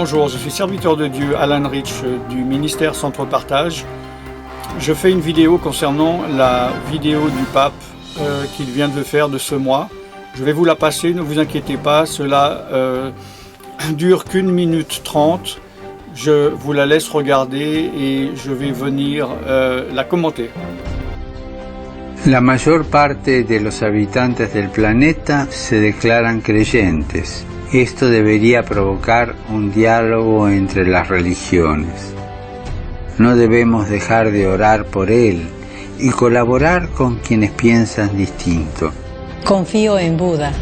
Bonjour, je suis serviteur de Dieu Alan Rich du ministère Centre Partage. Je fais une vidéo concernant la vidéo du pape qu'il vient de faire de ce mois. Je vais vous la passer, ne vous inquiétez pas, cela dure qu'une minute 30. Je vous la laisse regarder et je vais venir la commenter. La mayor parte de los habitantes del planeta se declaran creyentes. Esto debería provocar un diálogo entre las religiones. No debemos dejar de orar por él y colaborar con quienes piensan distinto. Confío en Buda.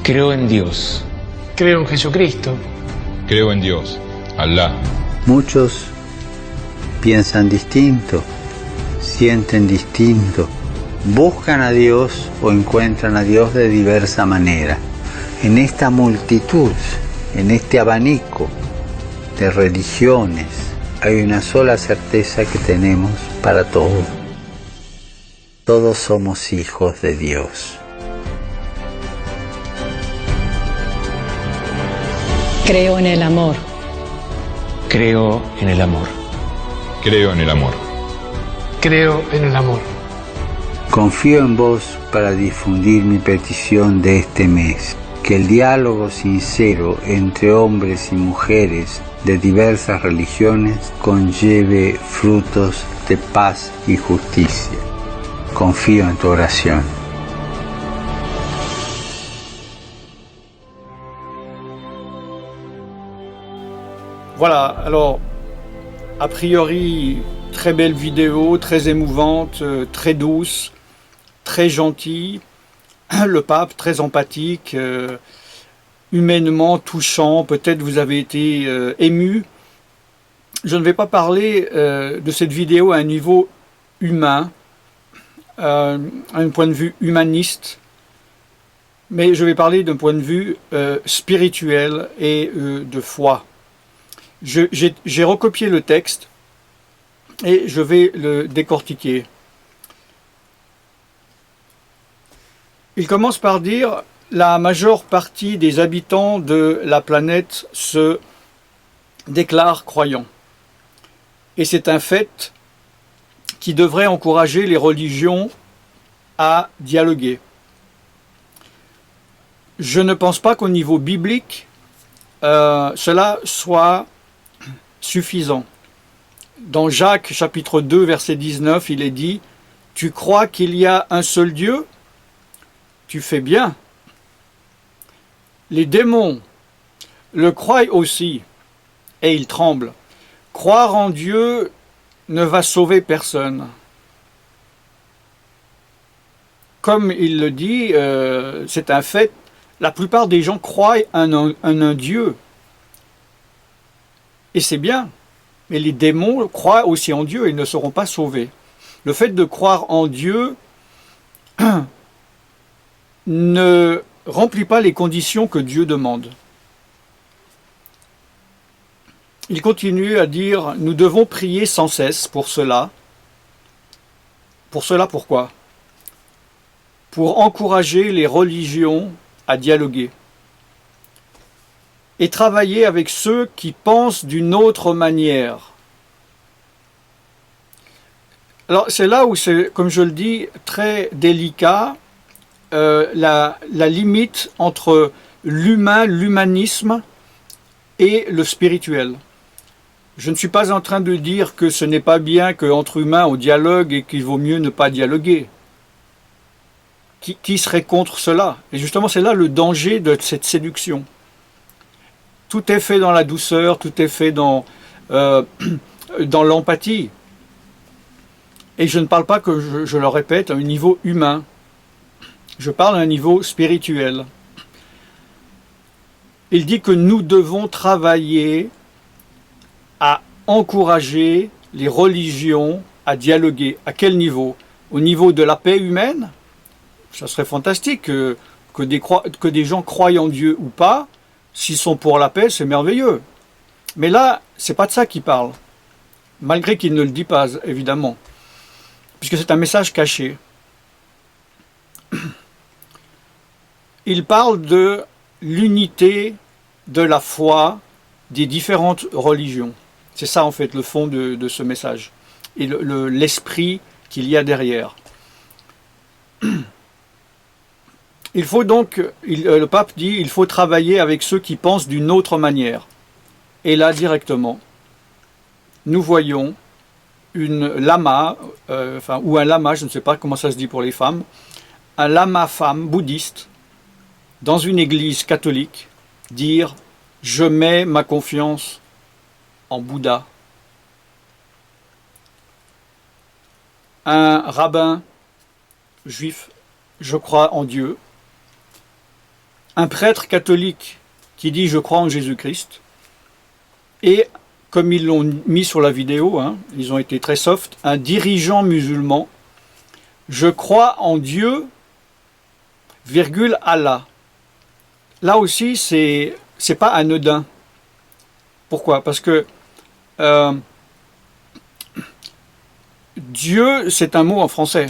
Creo en Dios. Creo en Jesucristo. Creo en Dios, Alá. Muchos piensan distinto, sienten distinto, buscan a Dios o encuentran a Dios de diversa manera. En esta multitud, en este abanico de religiones, hay una sola certeza que tenemos para todos. Todos somos hijos de Dios. Creo en el amor. Creo en el amor. Creo en el amor. Creo en el amor. Confío en vos para difundir mi petición de este mes. Que el diálogo sincero entre hombres y mujeres de diversas religiones conlleve frutos de paz y justicia. Confío en tu oración. Voilà, alors, a priori, très belle vidéo, très émouvante, très douce, très gentille. Le pape, très empathique, humainement touchant, peut-être vous avez été ému. Je ne vais pas parler de cette vidéo à un niveau humain, à un point de vue humaniste, mais je vais parler d'un point de vue spirituel et de foi. J'ai recopié le texte et je vais le décortiquer. Il commence par dire « La majeure partie des habitants de la planète se déclarent croyants. Et c'est un fait qui devrait encourager les religions à dialoguer. Je ne pense pas qu'au niveau biblique, cela soit suffisant. Dans Jacques chapitre 2 verset 19, il est dit « Tu crois qu'il y a un seul Dieu ? Tu fais bien. Les démons le croient aussi, et ils tremblent. Croire en Dieu ne va sauver personne. » Comme il le dit, c'est un fait, la plupart des gens croient en un Dieu. Et c'est bien, mais les démons croient aussi en Dieu et ne seront pas sauvés. Le fait de croire en Dieu ne remplit pas les conditions que Dieu demande. Il continue à dire « Nous devons prier sans cesse pour cela. » Pour cela, pourquoi ? Pour encourager les religions à dialoguer et travailler avec ceux qui pensent d'une autre manière. Alors c'est là où c'est, comme je le dis, très délicat, la limite entre l'humain, l'humanisme et le spirituel. Je ne suis pas en train de dire que ce n'est pas bien qu'entre humains on dialogue et qu'il vaut mieux ne pas dialoguer. Qui serait contre cela? Et justement c'est là le danger de cette séduction. Tout est fait dans la douceur, tout est fait dans l'empathie. Et je ne parle pas, que je le répète, à un niveau humain. Je parle à un niveau spirituel. Il dit que nous devons travailler à encourager les religions à dialoguer. À quel niveau? Au niveau de la paix humaine? Ça serait fantastique que des gens croient en Dieu ou pas. S'ils sont pour la paix, c'est merveilleux. Mais là, c'est pas de ça qu'il parle. Malgré qu'il ne le dit pas, évidemment. Puisque c'est un message caché. Il parle de l'unité de la foi des différentes religions. C'est ça en fait le fond de ce message et l'esprit qu'il y a derrière. Il faut donc, le pape dit, il faut travailler avec ceux qui pensent d'une autre manière. Et là, directement, nous voyons une lama, ou un lama, je ne sais pas comment ça se dit pour les femmes, un lama femme bouddhiste, dans une église catholique, dire « Je mets ma confiance en Bouddha ». Un rabbin juif, je crois en Dieu. Un prêtre catholique qui dit je crois en Jésus-Christ. Et comme ils l'ont mis sur la vidéo, ils ont été très soft, un dirigeant musulman, je crois en Dieu, virgule Allah. Là aussi, c'est pas anodin. Pourquoi? Parce que Dieu, c'est un mot en français.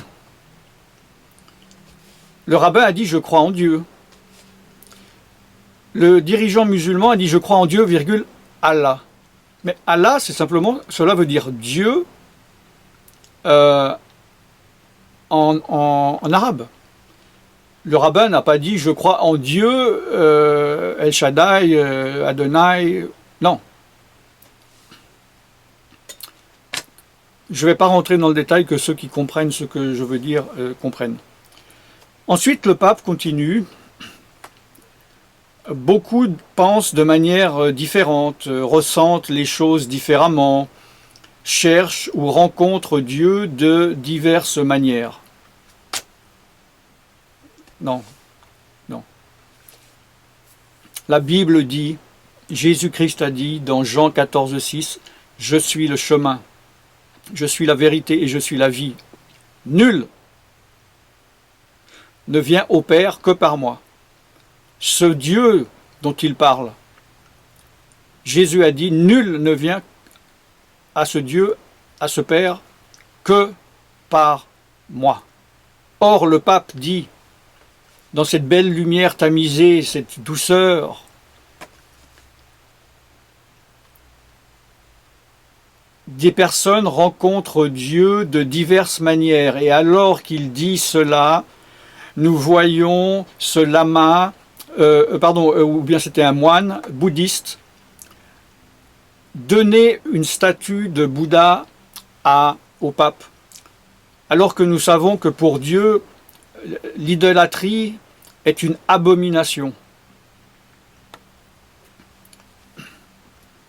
Le rabbin a dit je crois en Dieu. Le dirigeant musulman a dit je crois en Dieu, virgule, Allah. Mais Allah, c'est simplement, cela veut dire Dieu en arabe. Le rabbin n'a pas dit je crois en Dieu, El Shaddai, Adonai, non. Je ne vais pas rentrer dans le détail, que ceux qui comprennent ce que je veux dire comprennent. Ensuite, le pape continue. Beaucoup pensent de manière différente, ressentent les choses différemment, cherchent ou rencontrent Dieu de diverses manières. Non, non. La Bible dit, Jésus-Christ a dit dans Jean 14,6, « Je suis le chemin, je suis la vérité et je suis la vie. Nul ne vient au Père que par moi. » Ce Dieu dont il parle, Jésus a dit, nul ne vient à ce Dieu, à ce Père, que par moi. Or, le pape dit, dans cette belle lumière tamisée, cette douceur, des personnes rencontrent Dieu de diverses manières. Et alors qu'il dit cela, nous voyons ce lama, ou bien c'était un moine bouddhiste, donner une statue de Bouddha au pape, alors que nous savons que pour Dieu, l'idolâtrie est une abomination.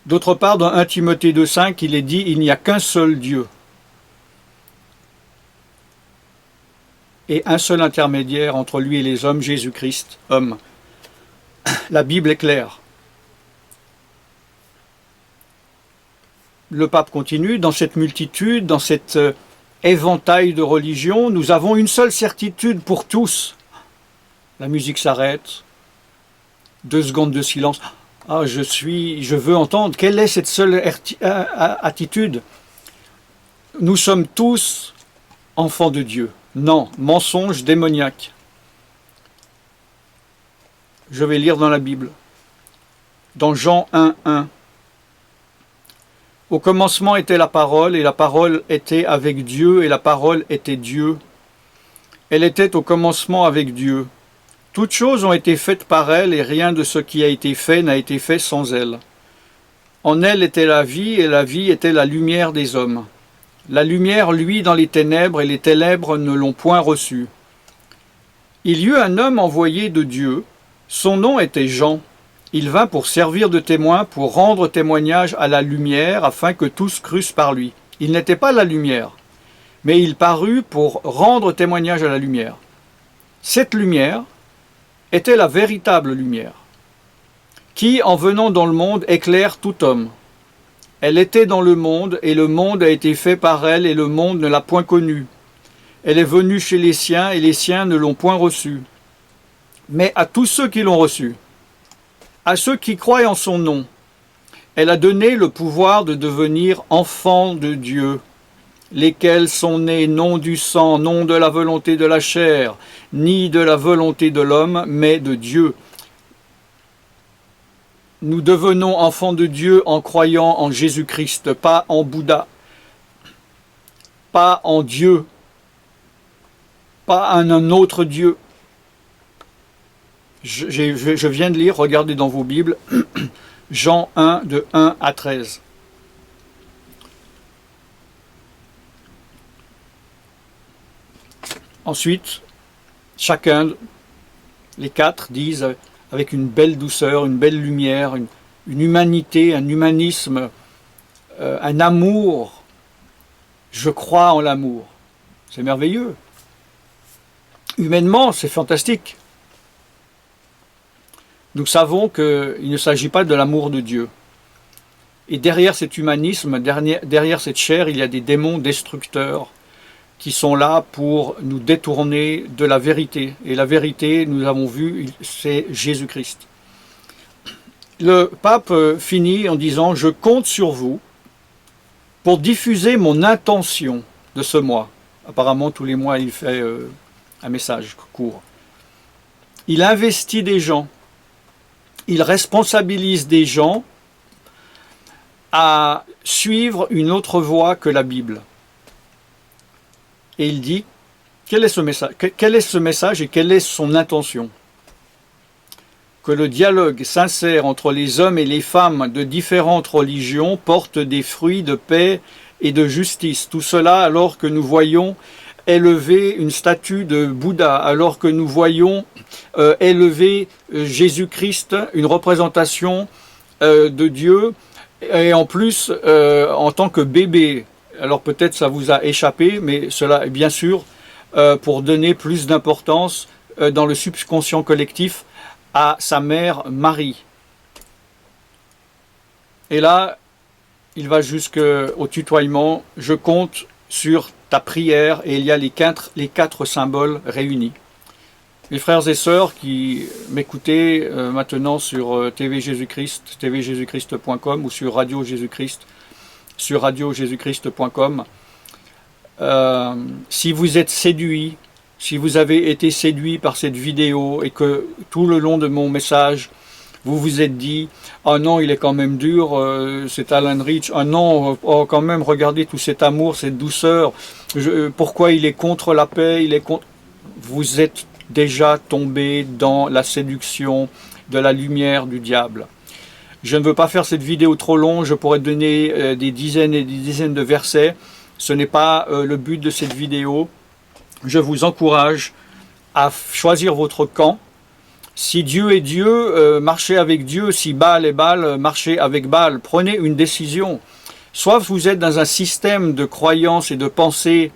D'autre part, dans 1 Timothée 2,5, il est dit « Il n'y a qu'un seul Dieu et un seul intermédiaire entre lui et les hommes, Jésus-Christ, homme. » La Bible est claire. Le pape continue, dans cette multitude, dans cet éventail de religions, nous avons une seule certitude pour tous. La musique s'arrête, 2 secondes de silence. Ah, je veux entendre. Quelle est cette seule attitude? Nous sommes tous enfants de Dieu. Non, mensonge démoniaque. Je vais lire dans la Bible. Dans Jean 1,1. Au commencement était la parole, et la parole était avec Dieu, et la parole était Dieu. Elle était au commencement avec Dieu. Toutes choses ont été faites par elle, et rien de ce qui a été fait n'a été fait sans elle. En elle était la vie, et la vie était la lumière des hommes. La lumière luit dans les ténèbres, et les ténèbres ne l'ont point reçue. Il y eut un homme envoyé de Dieu, son nom était Jean. Il vint pour servir de témoin, pour rendre témoignage à la lumière, afin que tous crussent par lui. Il n'était pas la lumière, mais il parut pour rendre témoignage à la lumière. Cette lumière était la véritable lumière, qui, en venant dans le monde, éclaire tout homme. Elle était dans le monde, et le monde a été fait par elle, et le monde ne l'a point connue. Elle est venue chez les siens, et les siens ne l'ont point reçue. Mais à tous ceux qui l'ont reçue, à ceux qui croient en son nom, elle a donné le pouvoir de devenir enfants de Dieu, lesquels sont nés non du sang, non de la volonté de la chair, ni de la volonté de l'homme, mais de Dieu. nous devenons enfants de Dieu en croyant en Jésus-Christ, pas en Bouddha, pas en Dieu, pas en un autre Dieu. Je viens de lire, regardez dans vos Bibles, Jean 1, de 1 à 13. Ensuite, chacun, les quatre, disent avec une belle douceur, une belle lumière, une humanité, un humanisme, un amour. Je crois en l'amour. C'est merveilleux. Humainement, c'est fantastique. Nous savons qu'il ne s'agit pas de l'amour de Dieu. Et derrière cet humanisme, derrière cette chair, il y a des démons destructeurs qui sont là pour nous détourner de la vérité. Et la vérité, nous avons vu, c'est Jésus-Christ. Le pape finit en disant « Je compte sur vous pour diffuser mon intention de ce mois ». Apparemment, tous les mois, il fait un message court. Il investit des gens, il responsabilise des gens à suivre une autre voie que la Bible. Et il dit, quel est ce message et quelle est son intention? Que le dialogue sincère entre les hommes et les femmes de différentes religions porte des fruits de paix et de justice. Tout cela alors que nous voyons élever une statue de Bouddha, alors que nous voyons élever Jésus-Christ, une représentation de Dieu, et en plus en tant que bébé. Alors peut-être ça vous a échappé, mais cela est bien sûr pour donner plus d'importance dans le subconscient collectif à sa mère Marie. Et là, il va jusqu'au tutoiement. Je compte sur ta prière, et il y a les quatre symboles réunis. Les frères et sœurs qui m'écoutez maintenant sur TV Jésus-Christ, tvjésuschrist.com ou sur Radio Jésus-Christ, sur radiojésuschrist.com. Si vous êtes séduit, si vous avez été séduit par cette vidéo et que tout le long de mon message, vous vous êtes dit « Ah non, il est quand même dur, c'est Alan Rich. Ah non, oh, quand même, regardez tout cet amour, cette douceur. Pourquoi il est contre la paix, il est contre... » Vous êtes déjà tombé dans la séduction de la lumière du diable. Je ne veux pas faire cette vidéo trop longue, je pourrais donner des dizaines et des dizaines de versets. Ce n'est pas le but de cette vidéo. Je vous encourage à choisir votre camp. Si Dieu est Dieu, marchez avec Dieu. Si Baal est Baal, marchez avec Baal. Prenez une décision. Soit vous êtes dans un système de croyances et de pensée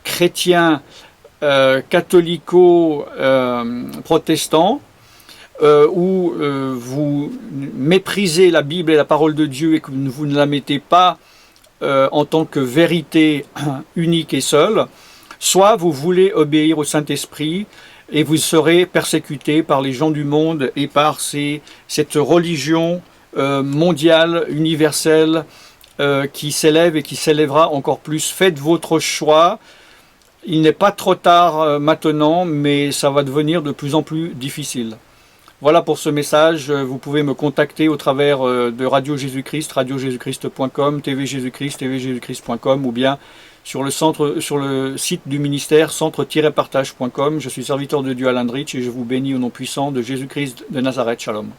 chrétien, catholico-protestant, où vous méprisez la Bible et la parole de Dieu et que vous ne la mettez pas en tant que vérité unique et seule, soit vous voulez obéir au Saint-Esprit et vous serez persécuté par les gens du monde et par cette religion mondiale, universelle, qui s'élève et qui s'élèvera encore plus. Faites votre choix. Il n'est pas trop tard maintenant, mais ça va devenir de plus en plus difficile. Voilà pour ce message. Vous pouvez me contacter au travers de Radio Jésus-Christ, radiojésuschrist.com, TV Jésus-Christ, tvjésuschrist.com, ou bien sur le site du ministère, centre-partage.com. Je suis serviteur de Dieu Alan Rich et je vous bénis au nom puissant de Jésus-Christ de Nazareth. Shalom.